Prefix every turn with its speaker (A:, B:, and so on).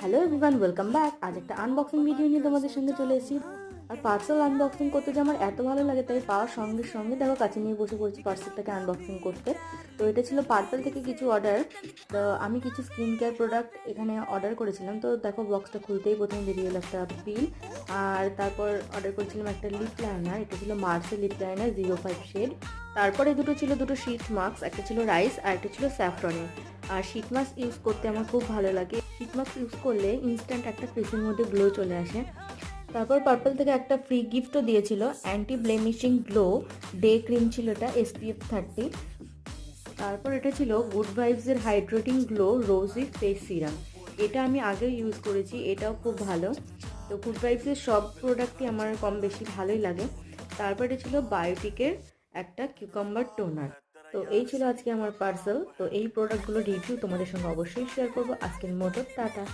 A: Hello everyone, welcome back. আজ একটা unboxing video নিয়ে তোমাদের সঙ্গে চলে এসেছি। আর পার্সেল আনবক্সিং করতে যে আমার এত ভালো লাগে, তাই পাওয়ার সঙ্গে সঙ্গে দেখো কাছে নিয়ে বসে পড়েছি পার্সেলটাকে আনবক্সিং করতে। তো এটা ছিল পার্পল থেকে কিছু অর্ডার। তো আমি কিছু স্কিন কেয়ার প্রোডাক্ট এখানে অর্ডার করেছিলাম। তো দেখো বক্সটা খুলতেই প্রথমে বেরিয়ে এলো একটা পিল। আর তারপর অর্ডার করেছিলাম একটা লিপ লাইনার। এটা ছিল মার্সের লিপ লাইনার 05 শেড। তারপরে দুটো ছিল দুটো শীট মাস্ক, একটা ছিল রাইস আর একটা ছিল স্যাফরনের। আর শীট মাস্ক ইউজ করতে আমার খুব ভালো লাগে। শীট মাস্ক ইউজ করলে ইনস্ট্যান্ট একটা ফেসের মধ্যে গ্লো চলে আসে। তারপর পার্পল থেকে একটা ফ্রি গিফটও দিয়েছিল, অ্যান্টি ব্লেমিশিং গ্লো ডে ক্রিম ছিল, এটা SPF 30। তারপর এটা ছিল গুড ভাইবসের হাইড্রেটিং গ্লো রোজি ফেস সিরাম। এটা আমি আগেও ইউজ করেছি, এটাও খুব ভালো। তো গুড ভাইবসের সব প্রোডাক্টই আমার কম বেশি ভালোই লাগে। তারপর এটা ছিল বায়োটিকের একটা কিউকাম্বার টোনার। তো এই ছিল আজকে আমার পার্সেল। তো এই প্রোডাক্টগুলো রিভিউ তোমাদের সঙ্গে অবশ্যই শেয়ার করবো। আজকের মতো টাটা।